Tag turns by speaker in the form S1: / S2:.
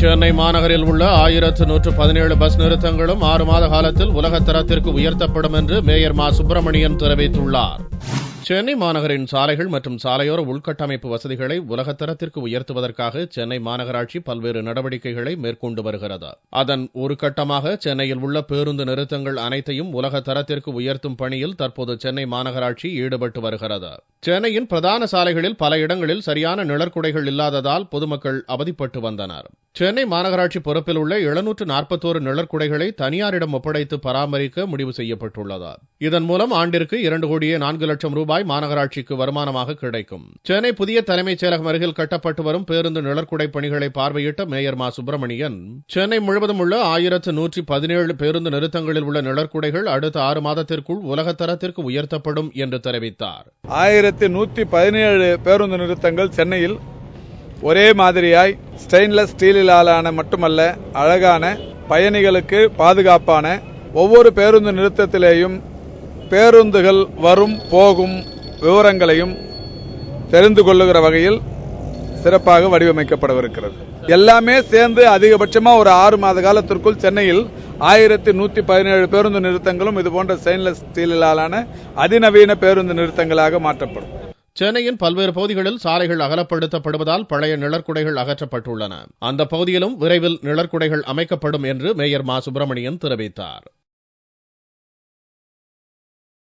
S1: சென்னை மாநகரில் உள்ள 1117 பஸ் நிறுத்தங்களும் 6 மாத காலத்தில் உலகத் தரத்திற்கு உயர்த்தப்படும் என்று மேயர் மா. சுப்பிரமணியன் தெரிவித்துள்ளார். சென்னை மாநகரின் சாலைகள் மற்றும் சாலையோர உள்கட்டமைப்பு வசதிகளை உலகத்தரத்திற்கு உயர்த்துவதற்காக சென்னை மாநகராட்சி பல்வேறு நடவடிக்கைகளை மேற்கொண்டு வருகிறது. அதன் ஒரு கட்டமாக சென்னையில் உள்ள பேருந்து நிறுத்தங்கள் அனைத்தையும் உலக தரத்திற்கு உயர்த்தும் பணியில் தற்போது சென்னை மாநகராட்சி ஈடுபட்டு வருகிறது. சென்னையின் பிரதான சாலைகளில் பல இடங்களில் சரியான நிழற்குடைகள் இல்லாததால் பொதுமக்கள் அவதிப்பட்டு வந்தனர். சென்னை மாநகராட்சி பொறுப்பில் உள்ள 741 நிழற்குடைகளை தனியாரிடம் ஒப்படைத்து பராமரிக்க முடிவு செய்யப்பட்டுள்ளது. இதன் மூலம் ஆண்டிற்கு 2,04,00,000 ரூபாய் மாநகராட்சிக்கு வருமானமாக கிடைக்கும். சென்னை புதிய தலைமைச் செயலகம் அருகில் கட்டப்பட்டு வரும் பேருந்து நிழற்குடை பணிகளை பார்வையிட்ட மேயர் மா. சுப்பிரமணியன், சென்னை முழுவதும் உள்ள 1117 பேருந்து நிறுத்தங்களில் உள்ள நிழற்குடைகள் அடுத்த 6 மாதத்திற்குள் உலகத்தரத்திற்கு உயர்த்தப்படும் என்று தெரிவித்தார்.
S2: 1117 பேருந்து நிறுத்தங்கள் சென்னையில் ஒரே மாதிரியாய் ஸ்டெயின்லெஸ் ஸ்டீலாலான மட்டுமல்ல, அழகான, பயணிகளுக்கு பாதுகாப்பான, ஒவ்வொரு பேருந்து நிறுத்தத்திலேயும் பேருந்துகள் வரும் போகும் விவரங்களையும் தெரிந்து கொள்ளுகிற வகையில் சிறப்பாக வடிவமைக்கப்படவிருக்கிறது. எல்லாமே சேர்ந்து அதிகபட்சமா ஒரு 6 மாத காலத்திற்குள் சென்னையில் 1117 பேருந்து நிறுத்தங்களும் இதுபோன்ற ஸ்டெயின்லெஸ் ஸ்டீலாலான அதிநவீன பேருந்து நிறுத்தங்களாக மாற்றப்படும்.
S1: சென்னையின் பல்வேறு பகுதிகளில் சாலைகள் அகலப்படுத்தப்படுவதால் பழைய நிழற்குடைகள் அகற்றப்பட்டுள்ளன. அந்த பகுதியிலும் விரைவில் நிழற்குடைகள் அமைக்கப்படும் என்று மேயர் மா. சுப்பிரமணியன் தெரிவித்தார்.